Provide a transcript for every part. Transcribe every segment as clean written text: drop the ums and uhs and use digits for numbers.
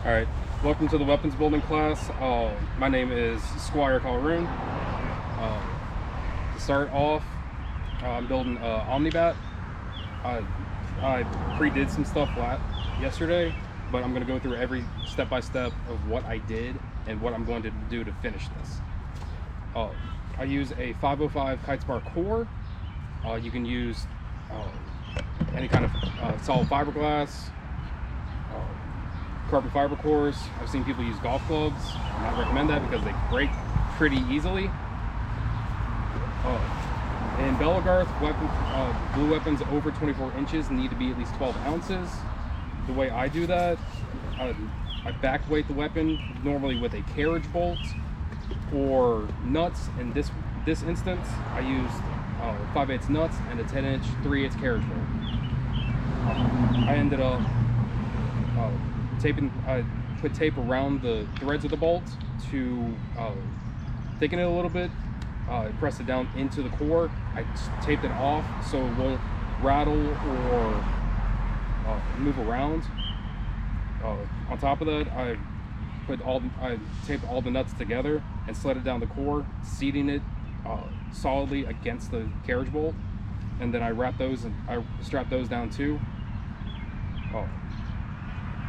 Alright, welcome to the weapons building class. My name is Syr Khal-Rhun. To start off, I'm building Omnibat. I pre-did some stuff yesterday, but I'm going to go through every step-by-step of what I did and what I'm going to do to finish this. I use a 505 kite spar core. You can use any kind of solid fiberglass, carbon fiber cores. I've seen people use golf clubs. I not recommend that because they break pretty easily. In Bellegarth, blue weapons over 24 inches need to be at least 12 ounces. The way I do that, I back weight the weapon normally with a carriage bolt or nuts. In this instance, I used 5/8 nuts and a 10-inch 3/8 carriage bolt. I ended up I put tape around the threads of the bolt to thicken it a little bit. I pressed it down into the core. I taped it off so it won't rattle or move around. On top of that, I taped all the nuts together and slid it down the core, seating it solidly against the carriage bolt, and then I strapped those down too.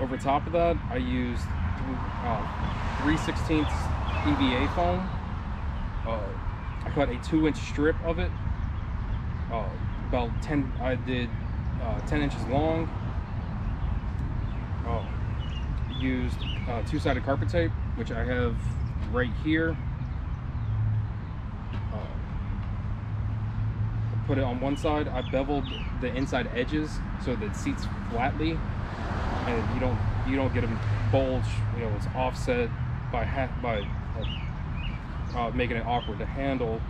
Over top of that, I used 3/16 EVA foam. I cut a 2-inch strip of it. I did 10 inches long. Used two-sided carpet tape, which I have right here. Put it on one side. I beveled the inside edges so that it seats flatly, and you don't get a bulge. You know, it's offset by making it awkward to handle.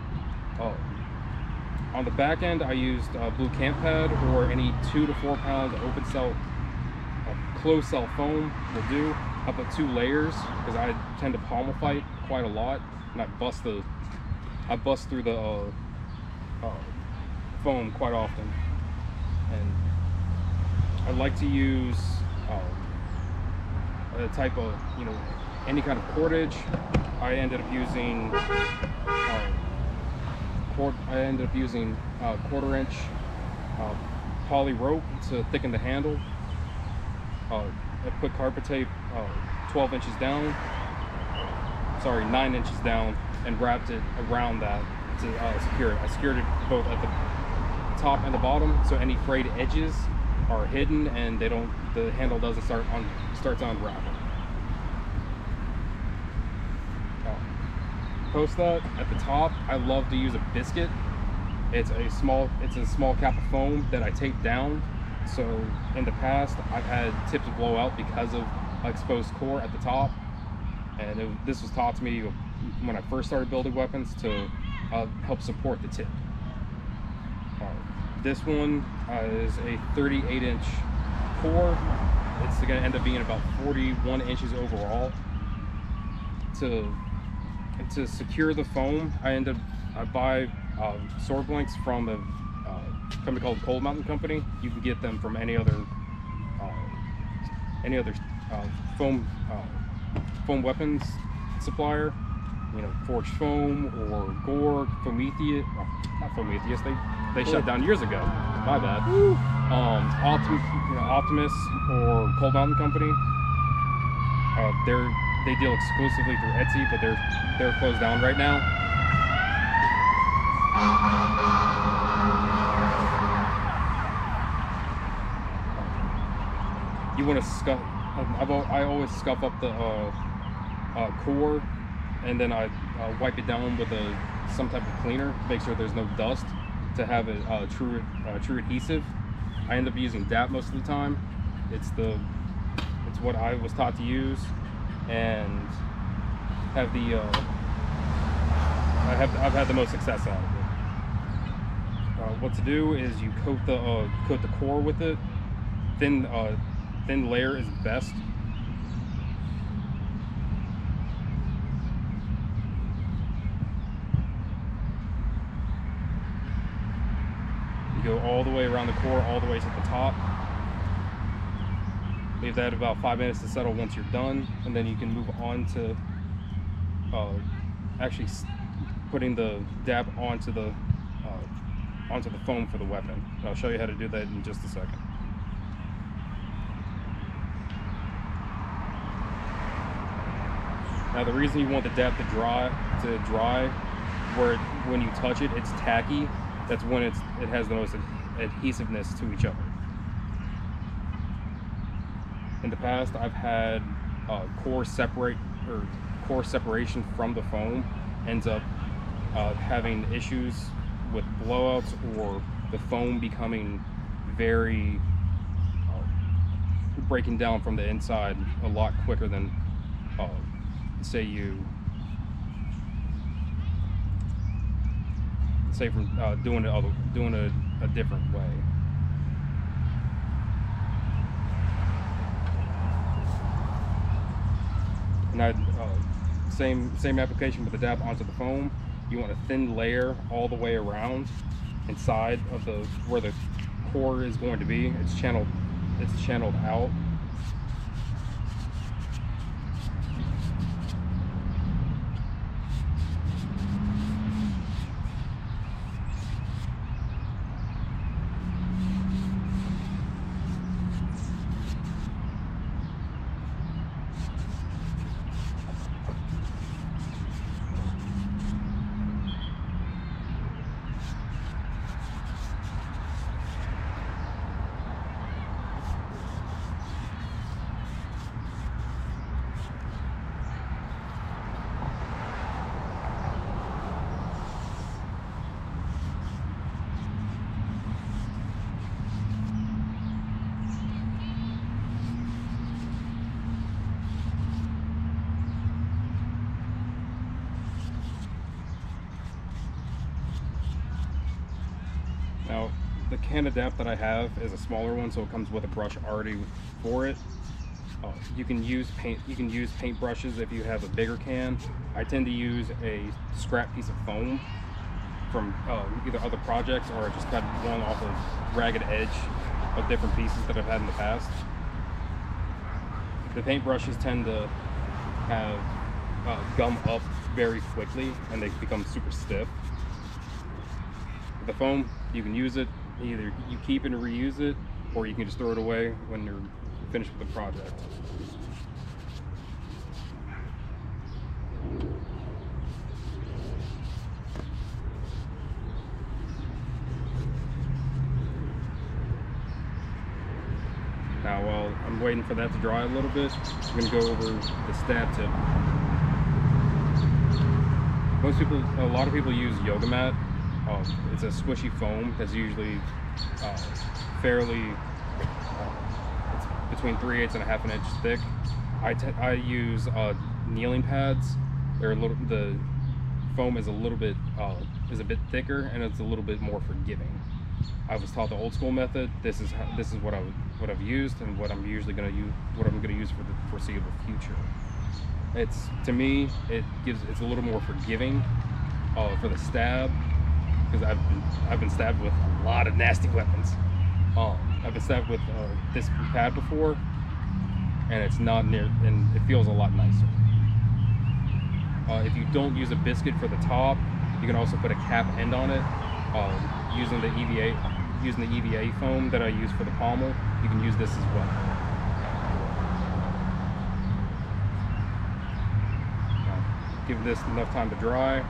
On the back end, I used blue camp pad or any 2 to 4 pound open cell closed cell foam will do. I put 2 layers because I tend to pommel fight quite a lot, and I bust through the foam quite often. And I like to use a type of, any kind of cordage. I ended up using 1/4-inch poly rope to thicken the handle. I put carpet tape 9 inches down, and wrapped it around that to secure it. I secured it both at the top and the bottom, so any frayed edges are hidden and the handle doesn't starts to unravel. Post that at the top, I love to use a biscuit. It's a small cap of foam that I tape down. So in the past, I've had tips blow out because of exposed core at the top, and this was taught to me when I first started building weapons to help support the tip. This one is a 38-inch core. It's going to end up being about 41 inches overall. To secure the foam, I buy sword blanks from a company called Cold Mountain Company. You can get them from any other foam weapons supplier. Forged Foam or Gore, Prometheus. Not Prometheus. They shut down years ago. My bad. Optimus or Cold Mountain Company. They deal exclusively through Etsy, but they're closed down right now. You want to scuff. I always scuff up the core, and then I wipe it down with some type of cleaner, make sure there's no dust, to have a true adhesive. I end up using DAP most of the time. It's what I was taught to use, and I've had the most success out of it. What to do is you coat the core with it. Thin layer is best. You go all the way around the core, all the way to the top. Leave that about 5 minutes to settle once you're done, and then you can move on to actually putting the dab onto the foam for the weapon. And I'll show you how to do that in just a second. Now the reason you want the dab to dry, where when you touch it, it's tacky. That's when it has the most adhesiveness to each other. In the past, I've had core separation from the foam ends up having issues with blowouts, or the foam becoming very breaking down from the inside a lot quicker than say from doing it a different way. And same application with the dab onto the foam. You want a thin layer all the way around inside of where the core is going to be. It's channeled out. Now, the can of dab that I have is a smaller one, so it comes with a brush already for it. You can use paint brushes if you have a bigger can. I tend to use a scrap piece of foam from either other projects, or I just cut one off a ragged edge of different pieces that I've had in the past. The paint brushes tend to have gum up very quickly, and they become super stiff. With the foam, you can use it, either you keep it and reuse it, or you can just throw it away when you're finished with the project. Now, while I'm waiting for that to dry a little bit, I'm going to go over the stab tip. A lot of people use yoga mat. It's a squishy foam that's usually fairly, it's between 3/8 and a half an inch thick. I use kneeling pads. The foam is a bit thicker, and it's a little bit more forgiving. I was taught the old school method. This is what I've used, and what I'm usually going to use, what I'm going to use for the foreseeable future. To me, it's a little more forgiving for the stab, because I've been stabbed with a lot of nasty weapons. I've been stabbed with this pad before, and it feels a lot nicer. If you don't use a biscuit for the top, you can also put a cap end on it. Using the EVA foam that I use for the pommel, you can use this as well. Give this enough time to dry.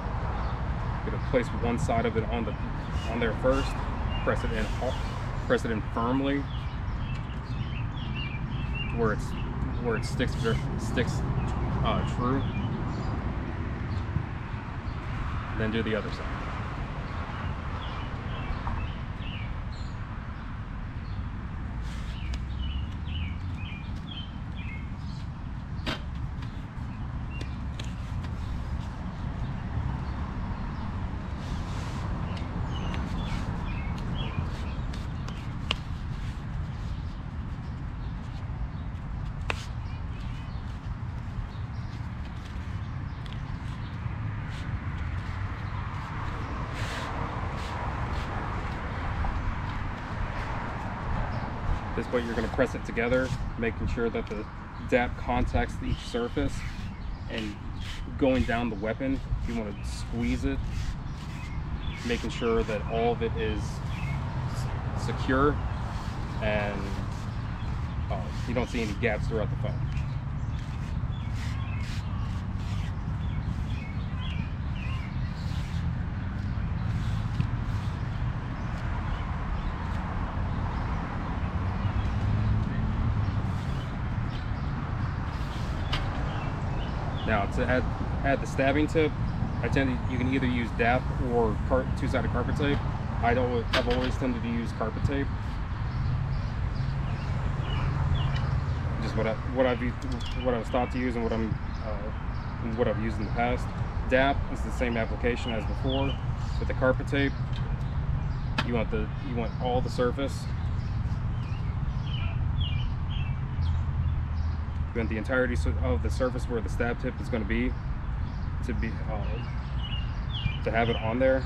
You're gonna place one side of it on there first. Press it in firmly where it sticks true. Then do the other side. At this point, you're going to press it together, making sure that the DAP contacts each surface, and going down the weapon, you want to squeeze it, making sure that all of it is secure and you don't see any gaps throughout the foam. Now to add the stabbing tip, you can either use DAP or two-sided carpet tape. I've always tended to use carpet tape. Just what I was taught to use and what I've used in the past. DAP is the same application as before. With the carpet tape, you want all the surface. You want the entirety of the surface where the stab tip is going to be to have it on there.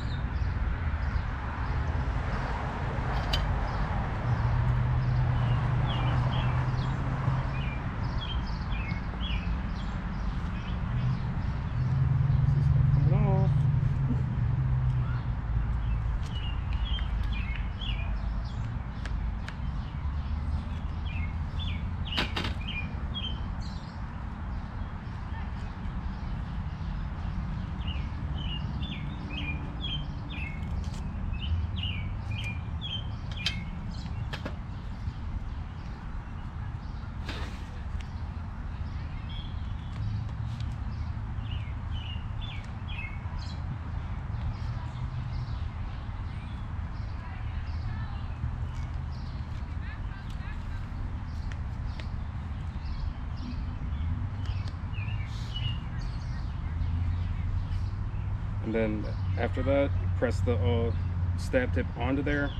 And then after that, press the stab tip onto there.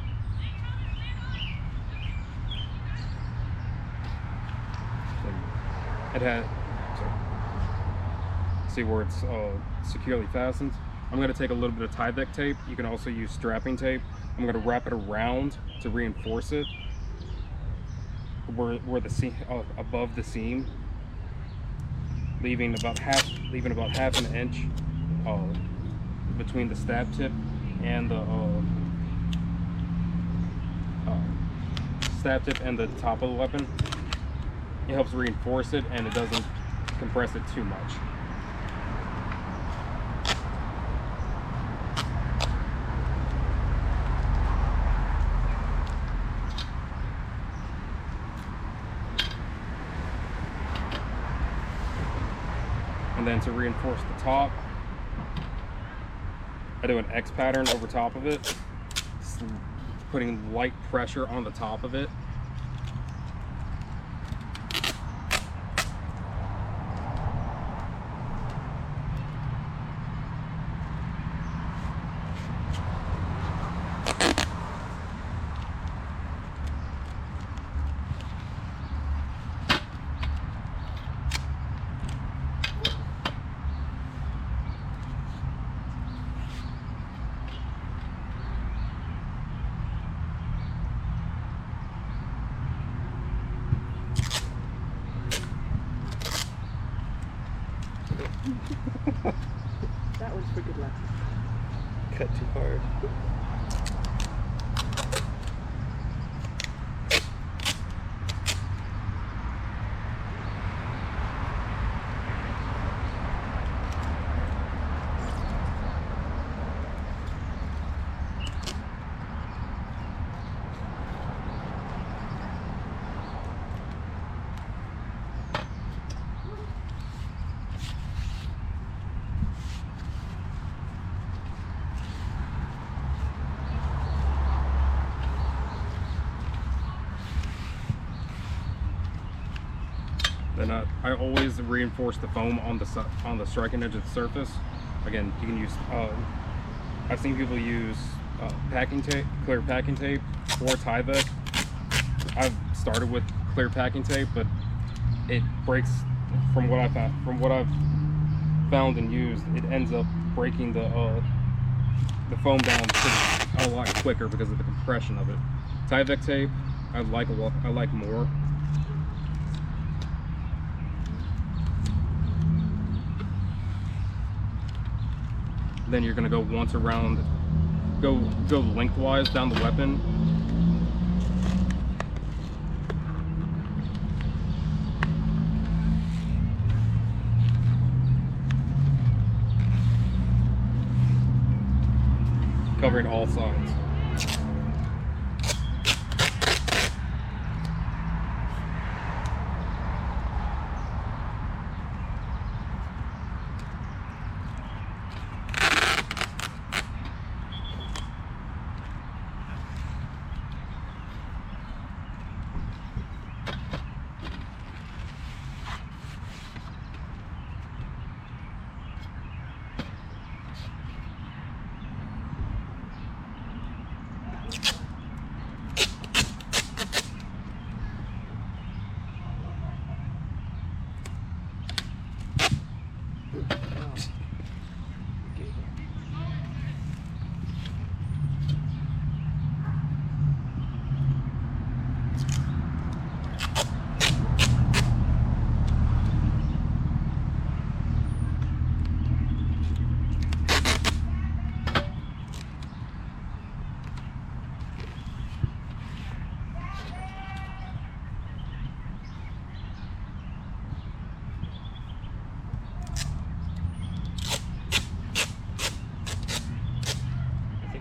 See where it's securely fastened. I'm going to take a little bit of Tyvek tape. You can also use strapping tape. I'm going to wrap it around to reinforce it where the seam, above the seam, leaving about half an inch between the stab tip and the top of the weapon. It helps reinforce it and it doesn't compress it too much. And then to reinforce the top, I do an X pattern over top of it, putting light pressure on the top of it. That was for good luck. Cut too hard. Then I always reinforce the foam on the striking edge of the surface. Again, you can use, I've seen people use packing tape, clear packing tape, or Tyvek. I've started with clear packing tape, but it breaks, from what I've found and used, it ends up breaking the foam down a lot quicker because of the compression of it. Tyvek tape I like a lot. I like more. Then you're gonna go once around, go lengthwise down the weapon. Covering all sides.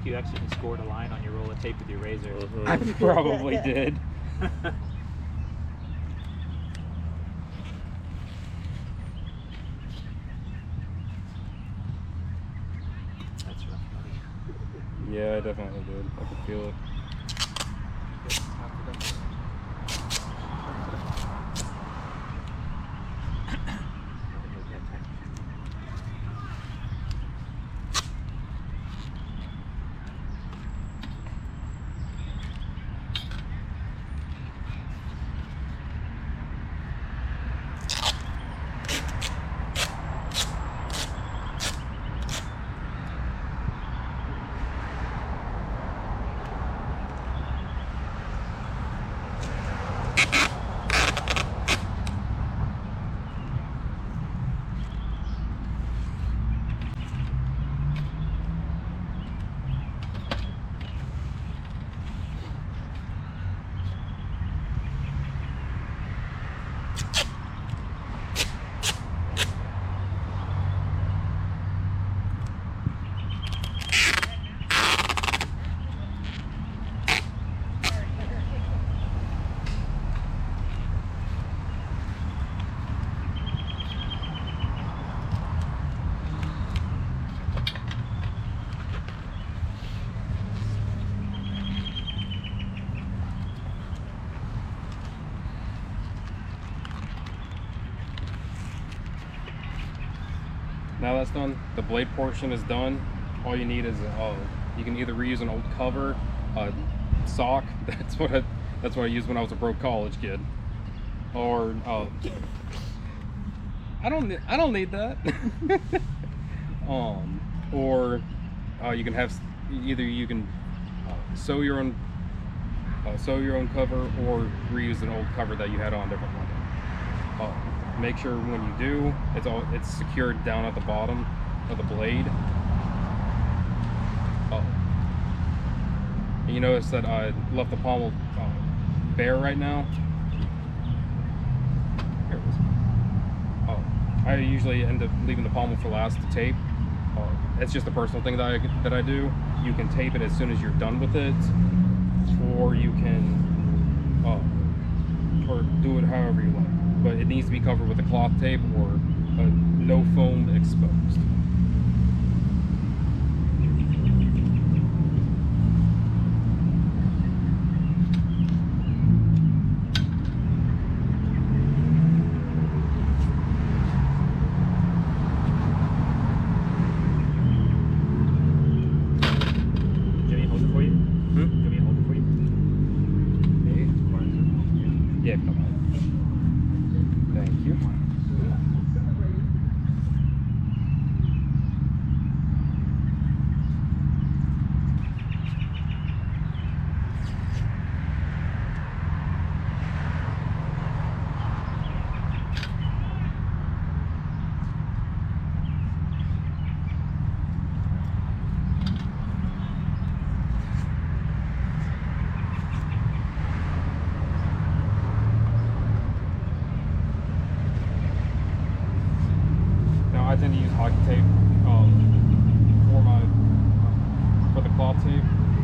You actually scored a line on your roll of tape with your razor. Mhm. I probably did. That's rough, buddy. Yeah, I definitely did. I could feel it. Now that's done, the blade portion is done. All you need is you can either reuse an old cover, sock. That's what I used when I was a broke college kid. Or I don't need that. Or you can have either you can sew your own cover or reuse an old cover that you had on a different one. Make sure when you do, it's secured down at the bottom of the blade. You notice that I left the pommel bare right now. Here it is. I usually end up leaving the pommel for last to tape. It's just a personal thing that I do. You can tape it as soon as you're done with it, or you can or do it however you like. But it needs to be covered with a cloth tape or no foam exposed. Jimmy, hold it for you. Jimmy, hold it for you. Yeah, come on. Thank you.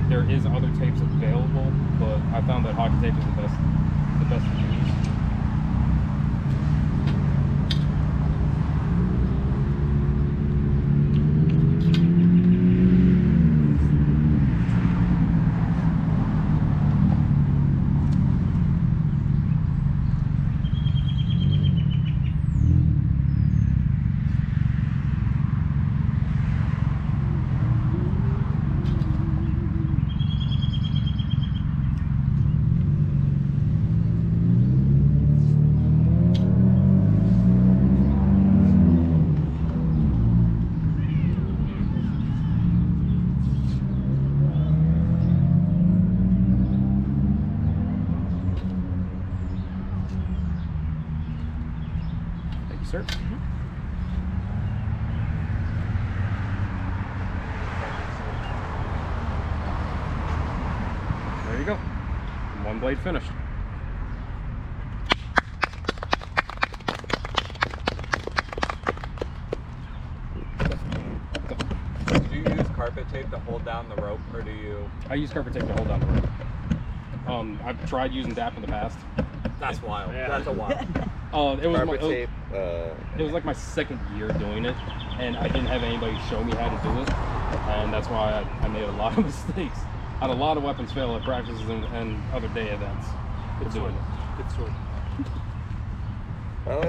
There is other tapes available, but I found that hockey tape is the best to use. Sir. There you go. One blade finished. Do you use carpet tape to hold down the rope, or do you? I use carpet tape to hold down the rope. I've tried using DAP in the past. That's wild. Yeah. That's a wild. It was Carpet tape. It was like my second year doing it, and I didn't have anybody show me how to do it, and that's why I made a lot of mistakes. I had a lot of weapons fail at practices and other day events. Good sword. Good sword. I don't